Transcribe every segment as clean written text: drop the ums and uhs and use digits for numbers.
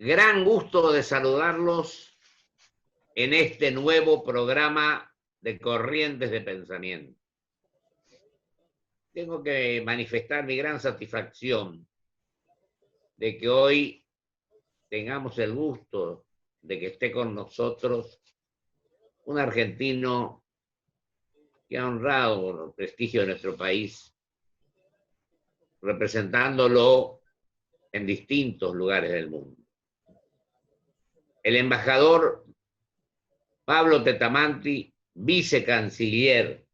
Gran gusto de saludarlos en este nuevo programa de Corrientes de Pensamiento. Tengo que manifestar mi gran satisfacción de que hoy tengamos el gusto de que esté con nosotros un argentino que ha honrado el prestigio de nuestro país, representándolo en distintos lugares del mundo. El embajador Pablo Tetamanti, vicecanciller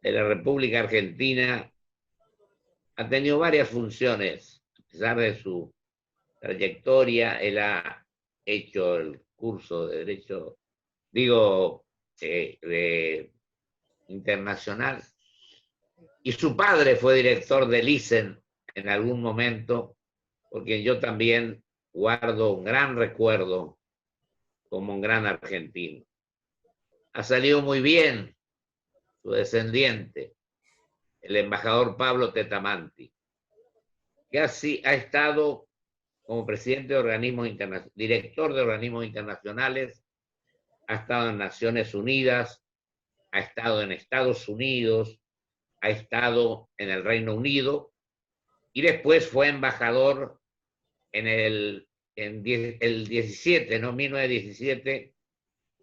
de la República Argentina, ha tenido varias funciones. A pesar de su trayectoria, él ha hecho el curso de Derecho, internacional, y su padre fue director del ISEN en algún momento, porque yo también guardo un gran recuerdo como un gran argentino. Ha salido muy bien su descendiente, el embajador Pablo Tetamanti, que así ha estado como presidente de organismos internacionales, director de organismos internacionales, ha estado en Naciones Unidas, ha estado en Estados Unidos, ha estado en el Reino Unido y después fue embajador en el 1917,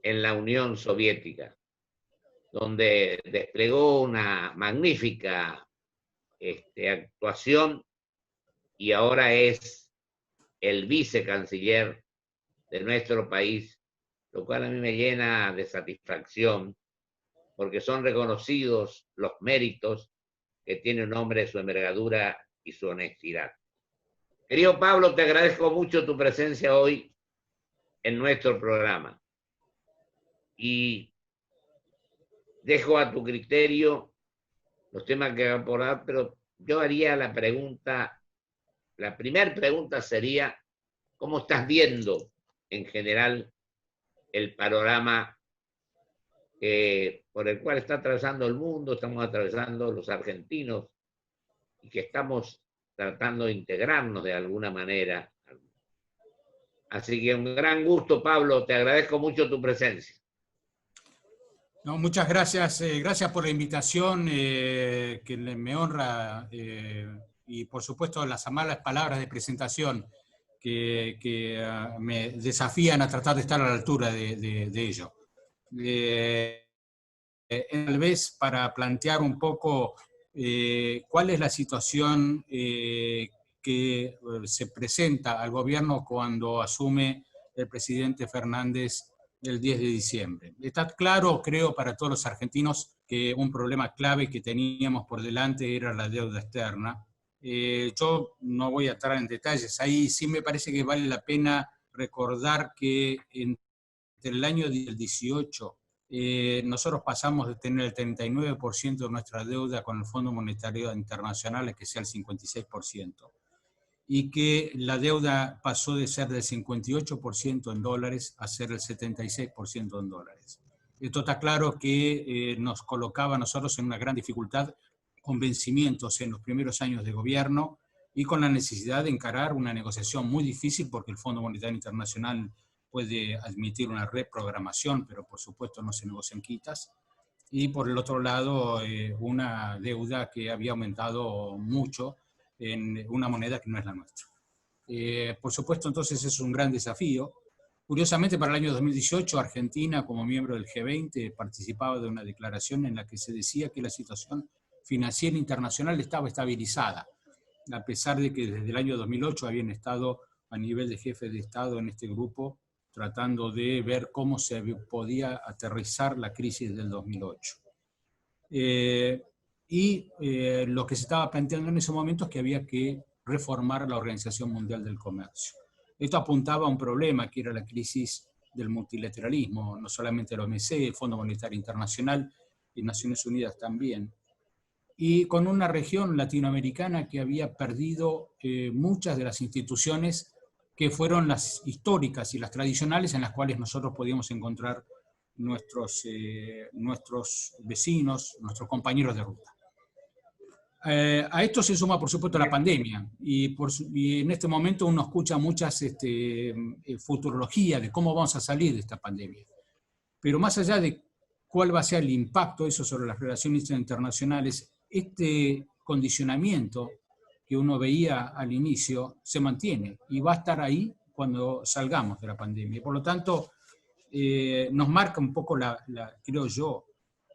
en la Unión Soviética, donde desplegó una magnífica actuación y ahora es el vicecanciller de nuestro país, lo cual a mí me llena de satisfacción, porque son reconocidos los méritos que tiene un hombre de su envergadura y su honestidad. Querido Pablo, te agradezco mucho tu presencia hoy en nuestro programa. Y dejo a tu criterio los temas que va a abordar, pero yo haría la pregunta, la primera pregunta sería, ¿cómo estás viendo en general el panorama por el cual está atravesando el mundo, estamos atravesando los argentinos, y que estamos tratando de integrarnos de alguna manera? Así que un gran gusto, Pablo, te agradezco mucho tu presencia. No, muchas gracias, gracias por la invitación, que me honra, y por supuesto las amables palabras de presentación que me desafían a tratar de estar a la altura de ello. Tal vez para plantear un poco cuál es la situación que se presenta al gobierno cuando asume el presidente Fernández el 10 de diciembre. Está claro, creo, para todos los argentinos que un problema clave que teníamos por delante era la deuda externa. Yo no voy a entrar en detalles. Ahí sí me parece que vale la pena recordar que entre el año 18 nosotros pasamos de tener el 39% de nuestra deuda con el Fondo Monetario Internacional a que sea el 56%. Y que la deuda pasó de ser del 58% en dólares a ser el 76% en dólares. Esto está claro que nos colocaba a nosotros en una gran dificultad, con vencimientos en los primeros años de gobierno y con la necesidad de encarar una negociación muy difícil, porque el Fondo Monetario Internacional puede admitir una reprogramación, pero por supuesto no se negocian quitas. Y por el otro lado, una deuda que había aumentado mucho en una moneda que no es la nuestra. Por supuesto, entonces es un gran desafío. Curiosamente, para el año 2018, Argentina, como miembro del G20, participaba de una declaración en la que se decía que la situación financiera internacional estaba estabilizada, a pesar de que desde el año 2008 habían estado a nivel de jefe de Estado en este grupo, tratando de ver cómo se podía aterrizar la crisis del 2008. Lo que se estaba planteando en ese momento es que había que reformar la Organización Mundial del Comercio. Esto apuntaba a un problema que era la crisis del multilateralismo, no solamente la OMC, el Fondo Monetario Internacional y Naciones Unidas también, y con una región latinoamericana que había perdido muchas de las instituciones que fueron las históricas y las tradicionales en las cuales nosotros podíamos encontrar nuestros vecinos, nuestros compañeros de ruta. A esto se suma, por supuesto, la pandemia, y en este momento uno escucha muchas futurologías de cómo vamos a salir de esta pandemia. Pero más allá de cuál va a ser el impacto de eso sobre las relaciones internacionales, este condicionamiento que uno veía al inicio se mantiene y va a estar ahí cuando salgamos de la pandemia. Por lo tanto, nos marca un poco, creo yo,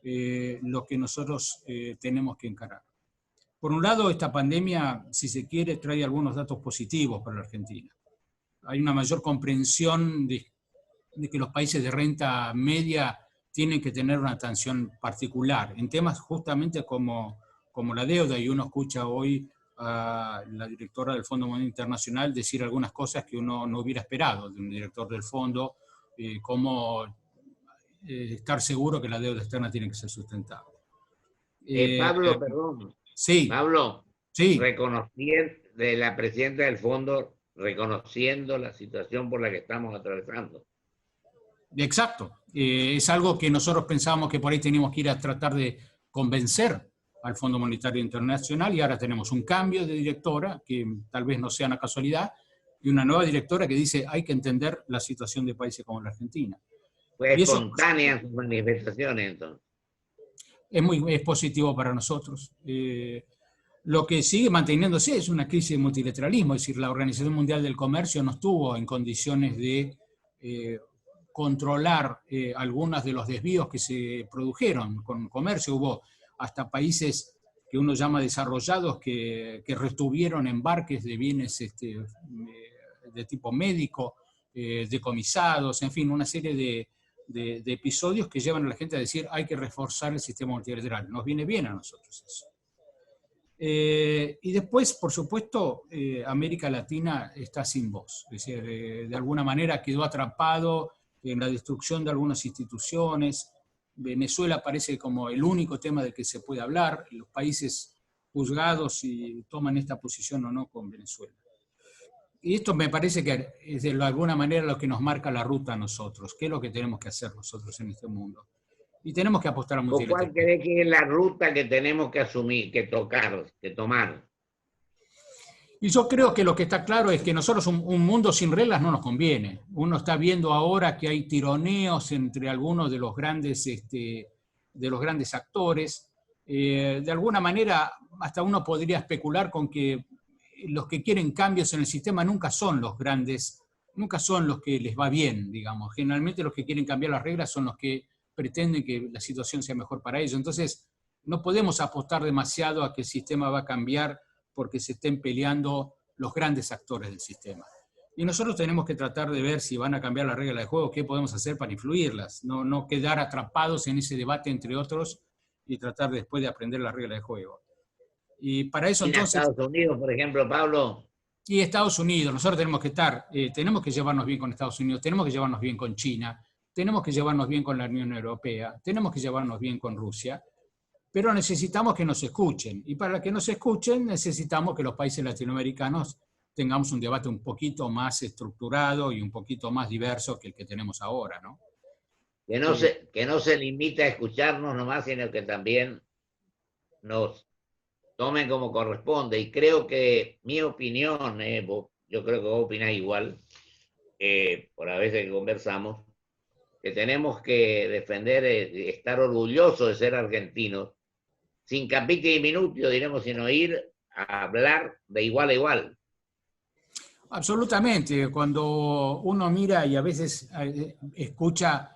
lo que nosotros tenemos que encarar. Por un lado, esta pandemia, si se quiere, trae algunos datos positivos para la Argentina. Hay una mayor comprensión de que los países de renta media tienen que tener una atención particular en temas justamente como la deuda, y uno escucha hoy a la directora del Fondo Monetario Internacional decir algunas cosas que uno no hubiera esperado de un director del fondo, como estar seguro que la deuda externa tiene que ser sustentable. Pablo, perdón. Sí. Pablo, sí. Reconociendo de la presidenta del fondo, reconociendo la situación por la que estamos atravesando. Exacto. Es algo que nosotros pensábamos que por ahí teníamos que ir a tratar de convencer al Fondo Monetario Internacional, y ahora tenemos un cambio de directora, que tal vez no sea una casualidad, y una nueva directora que dice hay que entender la situación de países como la Argentina. Fue espontánea sus manifestaciones, entonces. Es positivo para nosotros. Lo que sigue manteniéndose es una crisis de multilateralismo, es decir, la Organización Mundial del Comercio no estuvo en condiciones de controlar algunos de los desvíos que se produjeron con comercio. Hubo hasta países que uno llama desarrollados que retuvieron embarques de bienes de tipo médico, decomisados, en fin, una serie de episodios que llevan a la gente a decir hay que reforzar el sistema multilateral. Nos viene bien a nosotros eso. Y después, por supuesto, América Latina está sin voz. Es decir, de alguna manera quedó atrapado en la destrucción de algunas instituciones. Venezuela parece como el único tema del que se puede hablar. Los países juzgados si toman esta posición o no con Venezuela. Y esto me parece que es de alguna manera lo que nos marca la ruta a nosotros. ¿Qué es lo que tenemos que hacer nosotros en este mundo? Y tenemos que apostar a multilateralismo. ¿Cuál cree que es la ruta que tenemos que asumir, que tomar? Y yo creo que lo que está claro es que nosotros un mundo sin reglas no nos conviene. Uno está viendo ahora que hay tironeos entre algunos de los grandes actores. De alguna manera, hasta uno podría especular con que los que quieren cambios en el sistema nunca son los grandes, nunca son los que les va bien, digamos. Generalmente los que quieren cambiar las reglas son los que pretenden que la situación sea mejor para ellos. Entonces, no podemos apostar demasiado a que el sistema va a cambiar porque se estén peleando los grandes actores del sistema. Y nosotros tenemos que tratar de ver si van a cambiar las reglas de juego, qué podemos hacer para influirlas, no quedar atrapados en ese debate entre otros y tratar después de aprender las reglas de juego. Y para eso entonces... Estados Unidos, por ejemplo, Pablo. Y Estados Unidos, nosotros tenemos que llevarnos bien con Estados Unidos, tenemos que llevarnos bien con China, tenemos que llevarnos bien con la Unión Europea, tenemos que llevarnos bien con Rusia, pero necesitamos que nos escuchen. Y para que nos escuchen necesitamos que los países latinoamericanos tengamos un debate un poquito más estructurado y un poquito más diverso que el que tenemos ahora, ¿no? Que no se limite a escucharnos nomás, sino que también nos tomen como corresponde. Y creo que mi opinión, yo creo que vos opinás igual, por a veces que conversamos, que tenemos que defender, estar orgullosos de ser argentinos, sin capite y minutio, diremos, sino ir a hablar de igual a igual. Absolutamente. Cuando uno mira y a veces escucha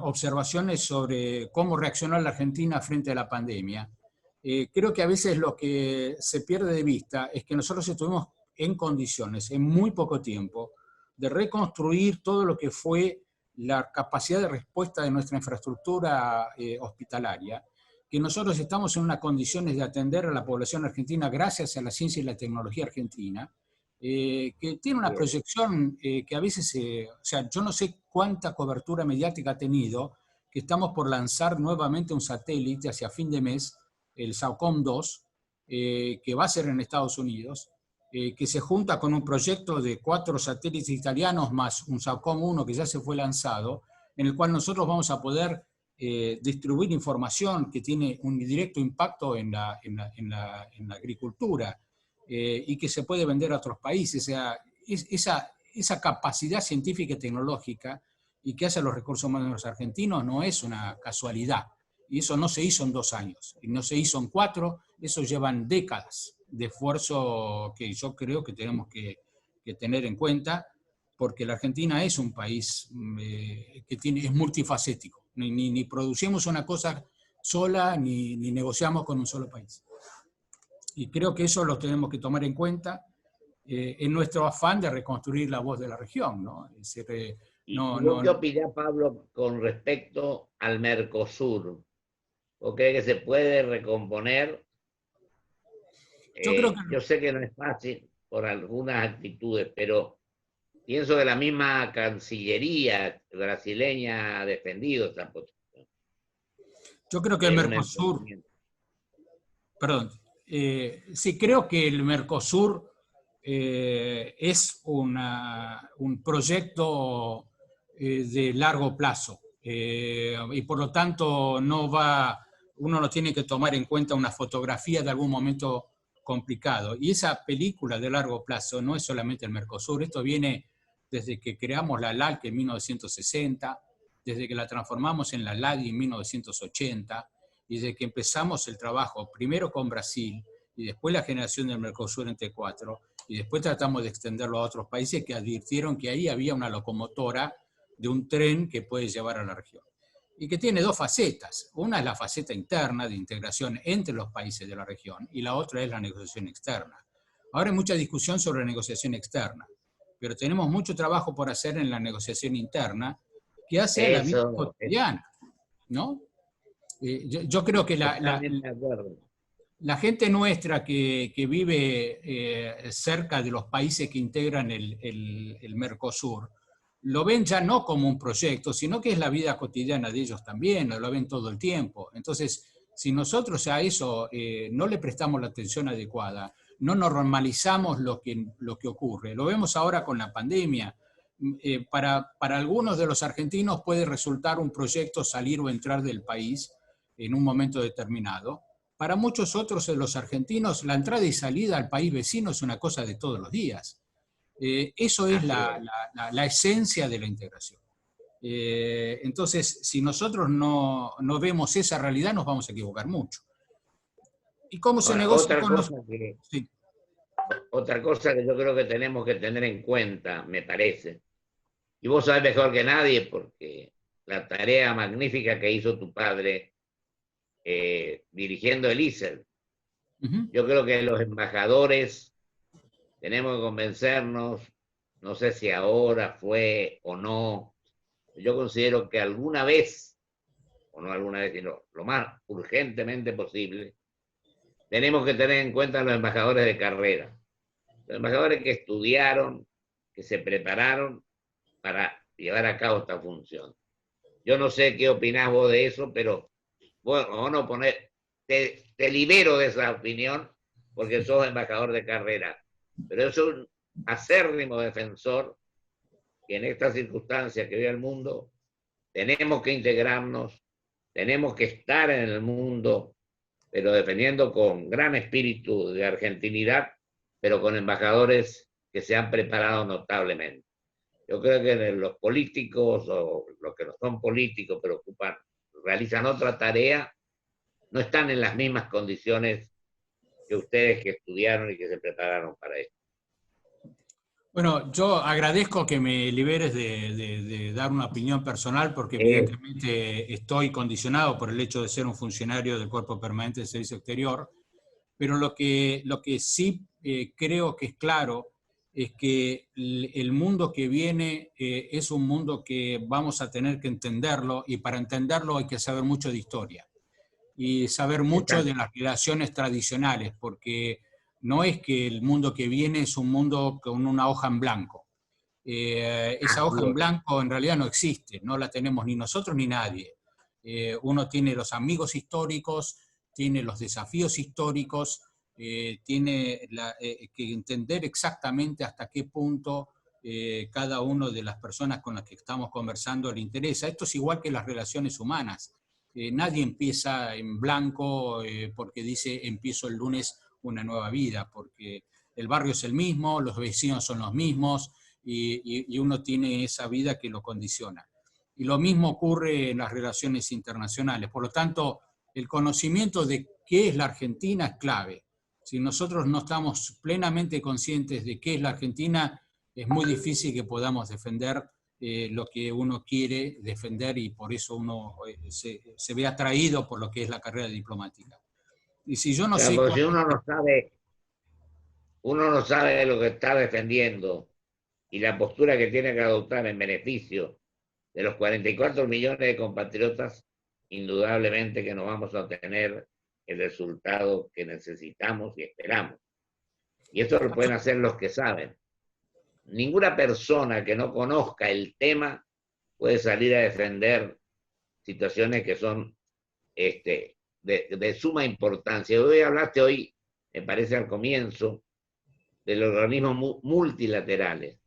observaciones sobre cómo reaccionó la Argentina frente a la pandemia, creo que a veces lo que se pierde de vista es que nosotros estuvimos en condiciones, en muy poco tiempo, de reconstruir todo lo que fue la capacidad de respuesta de nuestra infraestructura hospitalaria, que nosotros estamos en unas condiciones de atender a la población argentina gracias a la ciencia y la tecnología argentina, que tiene una proyección que a veces, o sea, yo no sé cuánta cobertura mediática ha tenido, que estamos por lanzar nuevamente un satélite hacia fin de mes, el SAOCOM 2, que va a ser en Estados Unidos, que se junta con un proyecto de 4 satélites italianos más un SAOCOM 1 que ya se fue lanzado, en el cual nosotros vamos a poder distribuir información que tiene un directo impacto en la agricultura y que se puede vender a otros países. O sea, esa capacidad científica y tecnológica y que hace los recursos humanos de los argentinos no es una casualidad. Y eso no se hizo en 2 años, y no se hizo en 4, eso llevan décadas de esfuerzo que yo creo que tenemos que tener en cuenta, porque la Argentina es un país que es multifacético. Ni producimos una cosa sola, ni negociamos con un solo país. Y creo que eso lo tenemos que tomar en cuenta en nuestro afán de reconstruir la voz de la región, ¿no? Es decir, ¿Y vos qué opinás, Pablo, con respecto al Mercosur? ¿O cree que se puede recomponer? Yo creo que Yo sé que no es fácil por algunas actitudes, pero pienso que la misma Cancillería brasileña ha defendido esa posición. Yo creo que el Mercosur, perdón, sí creo que el Mercosur es un proyecto de largo plazo y por lo tanto uno no tiene que tomar en cuenta una fotografía de algún momento complicado. Y esa película de largo plazo no es solamente el Mercosur, esto viene desde que creamos la LAC en 1960, desde que la transformamos en la LAG en 1980, y desde que empezamos el trabajo primero con Brasil y después la generación del Mercosur entre 4, y después tratamos de extenderlo a otros países que advirtieron que ahí había una locomotora de un tren que puede llevar a la región. Y que tiene 2 facetas. Una es la faceta interna de integración entre los países de la región y la otra es la negociación externa. Ahora hay mucha discusión sobre la negociación externa, pero tenemos mucho trabajo por hacer en la negociación interna que hace a la vida cotidiana, ¿no? Yo creo que la gente nuestra que vive cerca de los países que integran el Mercosur, lo ven ya no como un proyecto, sino que es la vida cotidiana de ellos también, lo ven todo el tiempo. Entonces, si nosotros a eso no le prestamos la atención adecuada, no normalizamos lo que ocurre, lo vemos ahora con la pandemia. Para algunos de los argentinos puede resultar un proyecto salir o entrar del país en un momento determinado. Para muchos otros de los argentinos, la entrada y salida al país vecino es una cosa de todos los días. Eso es la esencia de la integración. Entonces, si nosotros no vemos esa realidad, nos vamos a equivocar mucho. ¿Y cómo se negocia con los...? Sí. Otra cosa que yo creo que tenemos que tener en cuenta, me parece, y vos sabés mejor que nadie, porque la tarea magnífica que hizo tu padre dirigiendo el ISER, yo creo que los embajadores tenemos que convencernos, no sé si ahora fue o no, yo considero que alguna vez, o no alguna vez, sino lo más urgentemente posible, tenemos que tener en cuenta a los embajadores de carrera, los embajadores que estudiaron, que se prepararon para llevar a cabo esta función. Yo no sé qué opinás vos de eso, pero bueno, vamos a poner, te libero de esa opinión porque sos embajador de carrera, pero es un acérrimo defensor que en estas circunstancias que vive el mundo tenemos que integrarnos, tenemos que estar en el mundo, pero defendiendo con gran espíritu de argentinidad, pero con embajadores que se han preparado notablemente. Yo creo que los políticos o los que no son políticos pero realizan otra tarea, no están en las mismas condiciones que ustedes que estudiaron y que se prepararon para esto. Bueno, yo agradezco que me liberes de dar una opinión personal porque evidentemente estoy condicionado por el hecho de ser un funcionario del Cuerpo Permanente de Servicio Exterior, pero lo que sí creo que es claro es que el mundo que viene es un mundo que vamos a tener que entenderlo, y para entenderlo hay que saber mucho de historia y saber mucho de las relaciones tradicionales, porque no es que el mundo que viene es un mundo con una hoja en blanco. Esa hoja en blanco en realidad no existe, no la tenemos ni nosotros ni nadie. Uno tiene los amigos históricos, tiene los desafíos históricos, tiene que entender exactamente hasta qué punto cada una de las personas con las que estamos conversando le interesa. Esto es igual que las relaciones humanas. nadie empieza en blanco porque dice empiezo el lunes una nueva vida, porque el barrio es el mismo, los vecinos son los mismos y uno tiene esa vida que lo condiciona. Y lo mismo ocurre en las relaciones internacionales. Por lo tanto, el conocimiento de qué es la Argentina es clave. Si nosotros no estamos plenamente conscientes de qué es la Argentina, es muy difícil que podamos defender lo que uno quiere defender y por eso uno se ve atraído por lo que es la carrera diplomática. Y si yo no Claro, sé porque cuál... si uno no sabe lo que está defendiendo y la postura que tiene que adoptar en beneficio de los 44 millones de compatriotas, indudablemente que no vamos a obtener el resultado que necesitamos y esperamos. Y esto lo pueden hacer los que saben. Ninguna persona que no conozca el tema puede salir a defender situaciones que son de suma importancia. Hoy hablaste hoy, me parece al comienzo, de los organismos multilaterales.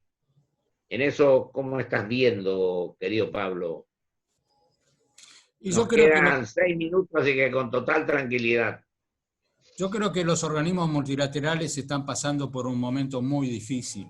En eso, ¿cómo estás viendo, querido Pablo? Y Nos quedan 6 minutos, así que con total tranquilidad. yo creo que los organismos multilaterales están pasando por un momento muy difícil.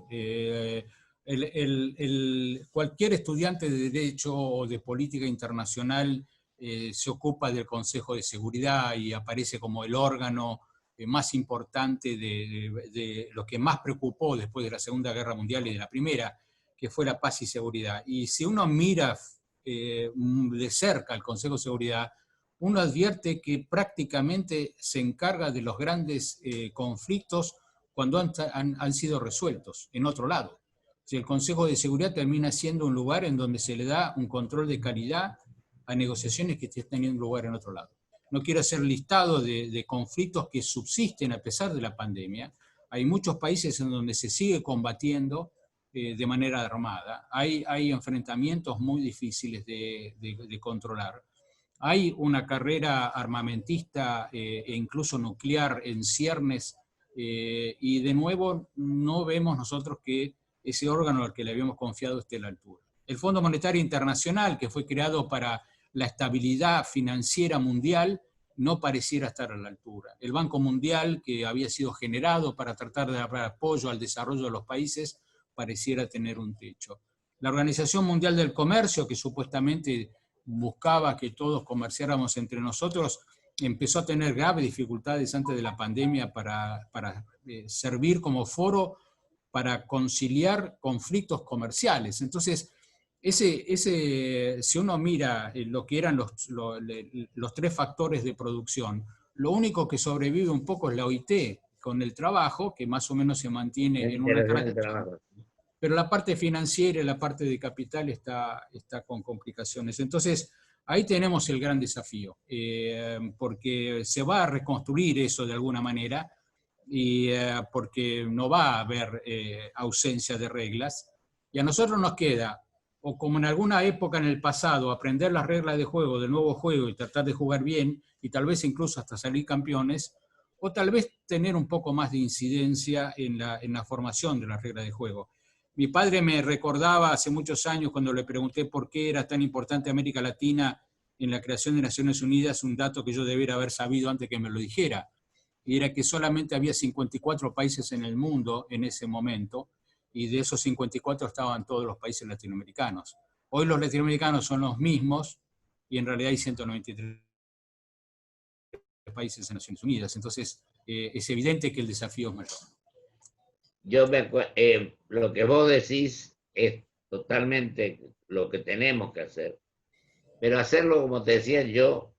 Cualquier estudiante de Derecho o de Política Internacional se ocupa del Consejo de Seguridad y aparece como el órgano más importante de lo que más preocupó después de la Segunda Guerra Mundial y de la Primera, que fue la paz y seguridad. Y si uno mira de cerca el Consejo de Seguridad, uno advierte que prácticamente se encarga de los grandes conflictos cuando han sido resueltos en otro lado. Si el Consejo de Seguridad termina siendo un lugar en donde se le da un control de calidad a negociaciones que estén teniendo lugar en otro lado. No quiero hacer listado de conflictos que subsisten a pesar de la pandemia. Hay muchos países en donde se sigue combatiendo de manera armada. Hay enfrentamientos muy difíciles de controlar. Hay una carrera armamentista e incluso nuclear en ciernes y de nuevo no vemos nosotros que ese órgano al que le habíamos confiado esté a la altura. El Fondo Monetario Internacional, que fue creado para la estabilidad financiera mundial, no pareciera estar a la altura. El Banco Mundial, que había sido generado para tratar de dar apoyo al desarrollo de los países, pareciera tener un techo. La Organización Mundial del Comercio, que supuestamente buscaba que todos comerciáramos entre nosotros, empezó a tener graves dificultades antes de la pandemia para servir como foro para conciliar conflictos comerciales. Entonces, si uno mira lo que eran los tres factores de producción, lo único que sobrevive un poco es la OIT, con el trabajo, que más o menos se mantiene en una trabajo. Pero la parte financiera y la parte de capital está con complicaciones. Entonces, ahí tenemos el gran desafío, porque se va a reconstruir eso de alguna manera, y porque no va a haber ausencia de reglas, y a nosotros nos queda, o como en alguna época en el pasado, aprender las reglas de juego, del nuevo juego, y tratar de jugar bien, y tal vez incluso hasta salir campeones, o tal vez tener un poco más de incidencia en la formación de las reglas de juego. Mi padre me recordaba hace muchos años, cuando le pregunté por qué era tan importante América Latina en la creación de Naciones Unidas, un dato que yo debiera haber sabido antes que me lo dijera, y era que solamente había 54 países en el mundo en ese momento, y de esos 54 estaban todos los países latinoamericanos. Hoy los latinoamericanos son los mismos, y en realidad hay 193 países en Naciones Unidas. Entonces, es evidente que el desafío es mayor. Lo que vos decís es totalmente lo que tenemos que hacer. Pero hacerlo, como te decía yo,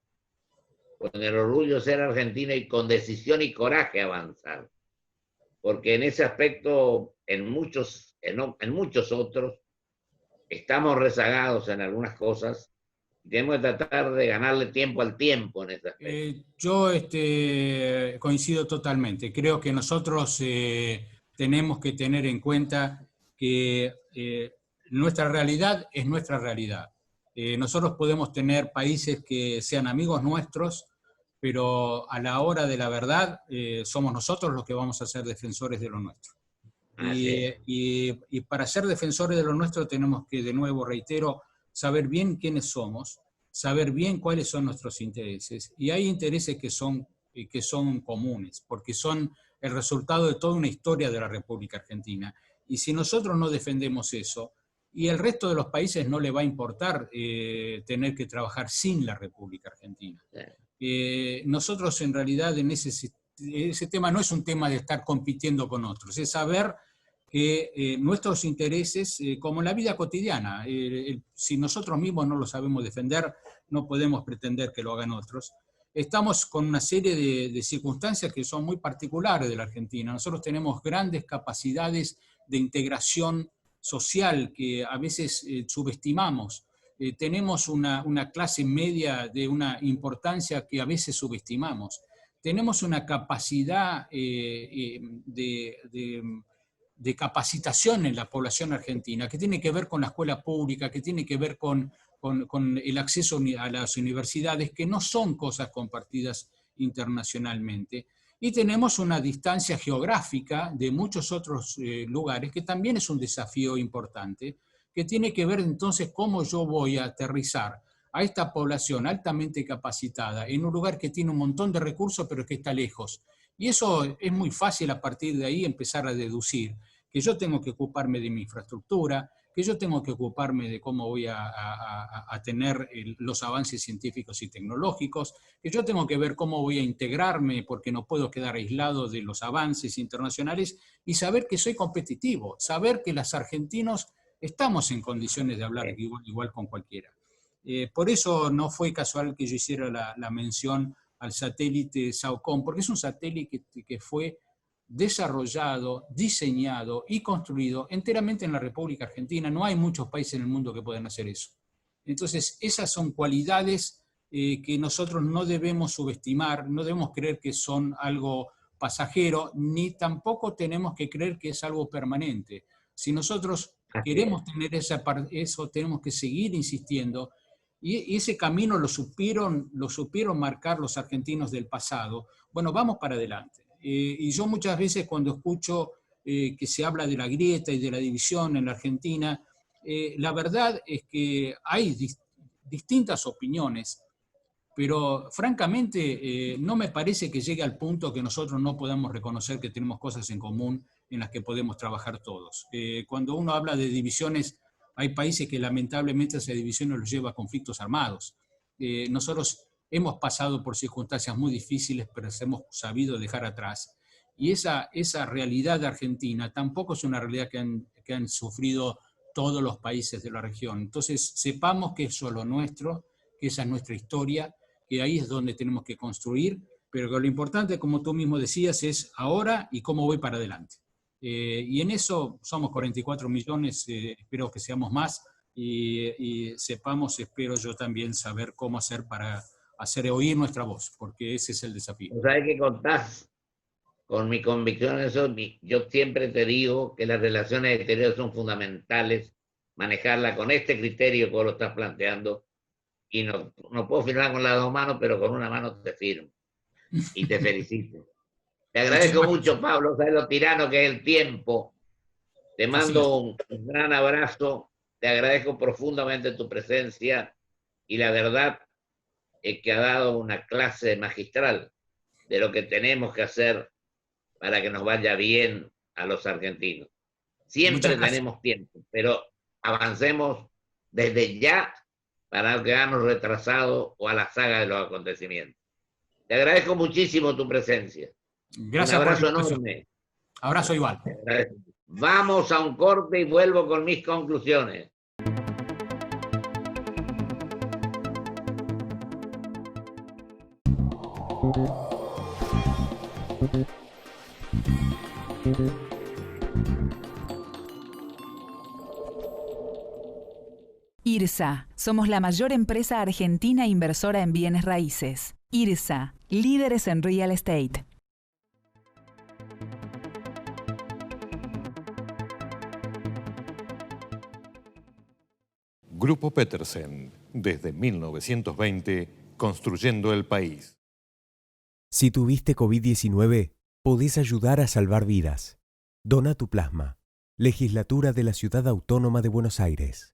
con el orgullo de ser argentino y con decisión y coraje avanzar. Porque en ese aspecto, en muchos otros, estamos rezagados en algunas cosas. Tenemos que tratar de ganarle tiempo al tiempo en ese aspecto. Yo coincido totalmente. Creo que nosotros tenemos que tener en cuenta que nuestra realidad es nuestra realidad. Nosotros podemos tener países que sean amigos nuestros, pero a la hora de la verdad somos nosotros los que vamos a ser defensores de lo nuestro. Y para ser defensores de lo nuestro tenemos que, de nuevo, reitero, saber bien quiénes somos saber bien cuáles son nuestros intereses. Y hay intereses que son comunes, porque son el resultado de toda una historia de la República Argentina. Y si nosotros no defendemos eso, y el resto de los países no le va a importar tener que trabajar sin la República Argentina. Nosotros en realidad en ese tema no es un tema de estar compitiendo con otros, es saber que nuestros intereses, como en la vida cotidiana, si nosotros mismos no lo sabemos defender, no podemos pretender que lo hagan otros. Estamos con una serie de circunstancias que son muy particulares de la Argentina. Nosotros tenemos grandes capacidades de integración social que a veces subestimamos. Tenemos una clase media de una importancia que a veces subestimamos. Tenemos una capacidad de capacitación en la población argentina, que tiene que ver con la escuela pública, que tiene que ver con el acceso a las universidades, que no son cosas compartidas internacionalmente. Y tenemos una distancia geográfica de muchos otros lugares, que también es un desafío importante, que tiene que ver entonces cómo yo voy a aterrizar a esta población altamente capacitada en un lugar que tiene un montón de recursos, pero que está lejos. Y eso es muy fácil a partir de ahí empezar a deducir que yo tengo que ocuparme de mi infraestructura, que yo tengo que ocuparme de cómo voy a tener los avances científicos y tecnológicos, que yo tengo que ver cómo voy a integrarme porque no puedo quedar aislado de los avances internacionales y saber que soy competitivo, saber que los argentinos estamos en condiciones de hablar igual con cualquiera. Por eso no fue casual que yo hiciera la mención al satélite SAOCOM, porque es un satélite que fue desarrollado, diseñado y construido enteramente en la República Argentina. No hay muchos países en el mundo que puedan hacer eso. Entonces, esas son cualidades que nosotros no debemos subestimar, no debemos creer que son algo pasajero, ni tampoco tenemos que creer que es algo permanente. Si nosotros queremos tener eso, tenemos que seguir insistiendo. Y ese camino lo supieron marcar los argentinos del pasado. Bueno, vamos para adelante. Y yo muchas veces cuando escucho que se habla de la grieta y de la división en la Argentina, la verdad es que hay distintas opiniones, pero francamente no me parece que llegue al punto que nosotros no podamos reconocer que tenemos cosas en común en las que podemos trabajar todos. Cuando uno habla de divisiones, hay países que lamentablemente esa división nos lleva a conflictos armados. Nosotros hemos pasado por circunstancias muy difíciles, pero las hemos sabido dejar atrás. Y esa realidad de Argentina tampoco es una realidad que han sufrido todos los países de la región. Entonces, sepamos que eso es lo nuestro, que esa es nuestra historia, que ahí es donde tenemos que construir, pero que lo importante, como tú mismo decías, es ahora y cómo voy para adelante. Y en eso somos 44 millones, espero que seamos más, y sepamos, espero yo también, saber cómo hacer para hacer oír nuestra voz, porque ese es el desafío. ¿Sabes qué contás? Con mi convicción en eso, yo siempre te digo que las relaciones exteriores son fundamentales, manejarla con este criterio que vos lo estás planteando, y no puedo firmar con las dos manos, pero con una mano te firmo, y te felicito. Te agradezco mucho, Pablo, sabes lo tirano que es el tiempo. Te mando un gran abrazo, te agradezco profundamente tu presencia, y la verdad es que ha dado una clase magistral de lo que tenemos que hacer para que nos vaya bien a los argentinos. Siempre tenemos tiempo, pero avancemos desde ya para no quedarnos retrasados o a la saga de los acontecimientos. Te agradezco muchísimo tu presencia. Gracias. Un abrazo enorme. Abrazo igual. Vamos a un corte y vuelvo con mis conclusiones. IRSA, somos la mayor empresa argentina inversora en bienes raíces. IRSA, líderes en real estate. Grupo Petersen, desde 1920, construyendo el país. Si tuviste COVID-19, podés ayudar a salvar vidas. Dona tu plasma. Legislatura de la Ciudad Autónoma de Buenos Aires.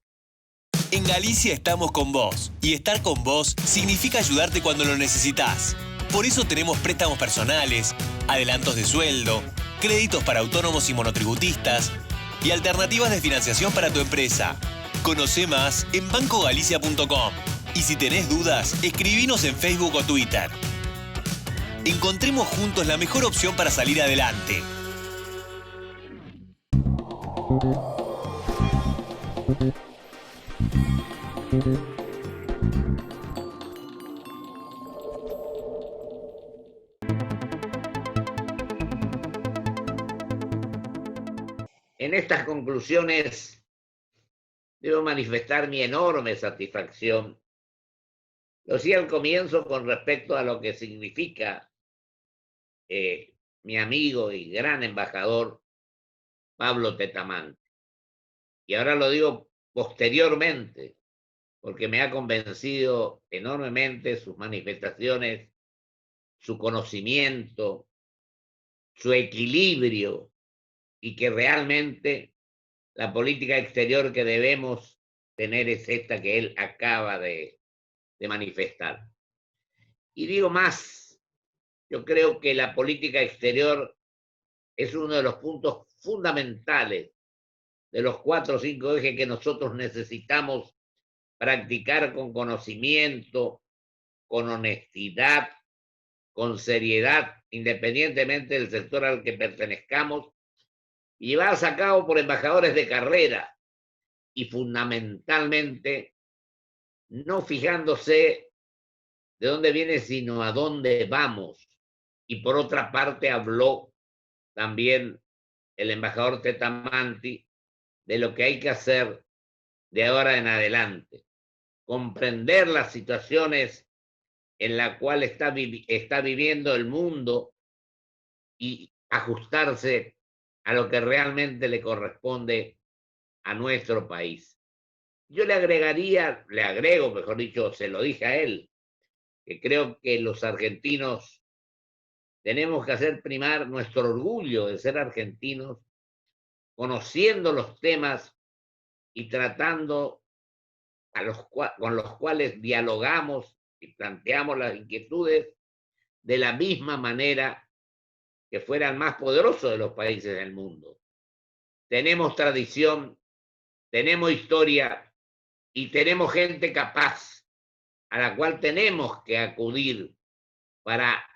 En Galicia estamos con vos. Y estar con vos significa ayudarte cuando lo necesitas. Por eso tenemos préstamos personales, adelantos de sueldo, créditos para autónomos y monotributistas y alternativas de financiación para tu empresa. Conoce más en bancogalicia.com. Y si tenés dudas, escribinos en Facebook o Twitter. Encontremos juntos la mejor opción para salir adelante. En estas conclusiones debo manifestar mi enorme satisfacción. Lo decía al comienzo con respecto a lo que significa mi amigo y gran embajador Pablo Tetamante. Y ahora lo digo posteriormente, porque me ha convencido enormemente sus manifestaciones, su conocimiento, su equilibrio, y que realmente la política exterior que debemos tener es esta que él acaba de manifestar. Y digo más, yo creo que la política exterior es uno de los puntos fundamentales de los 4 o 5 ejes que nosotros necesitamos practicar con conocimiento, con honestidad, con seriedad, independientemente del sector al que pertenezcamos, y llevadas a cabo por embajadores de carrera y fundamentalmente no fijándose de dónde viene, sino a dónde vamos. Y por otra parte habló también el embajador Tetamanti de lo que hay que hacer de ahora en adelante. Comprender las situaciones en las cuales está viviendo el mundo y ajustarse a lo que realmente le corresponde a nuestro país. Yo le agrego, mejor dicho, se lo dije a él, que creo que los argentinos tenemos que hacer primar nuestro orgullo de ser argentinos, conociendo los temas y tratando con los cuales dialogamos y planteamos las inquietudes de la misma manera que fueran más poderosos de los países del mundo. Tenemos tradición, tenemos historia y tenemos gente capaz a la cual tenemos que acudir para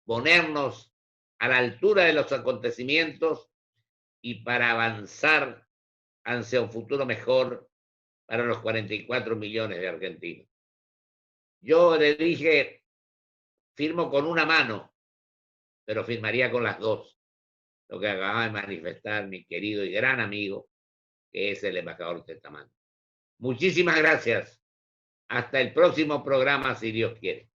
ponernos a la altura de los acontecimientos y para avanzar hacia un futuro mejor para los 44 millones de argentinos. Yo le dije, firmo con una mano, pero firmaría con las dos, lo que acaba de manifestar mi querido y gran amigo, que es el embajador Tetamante. Muchísimas gracias. Hasta el próximo programa, si Dios quiere.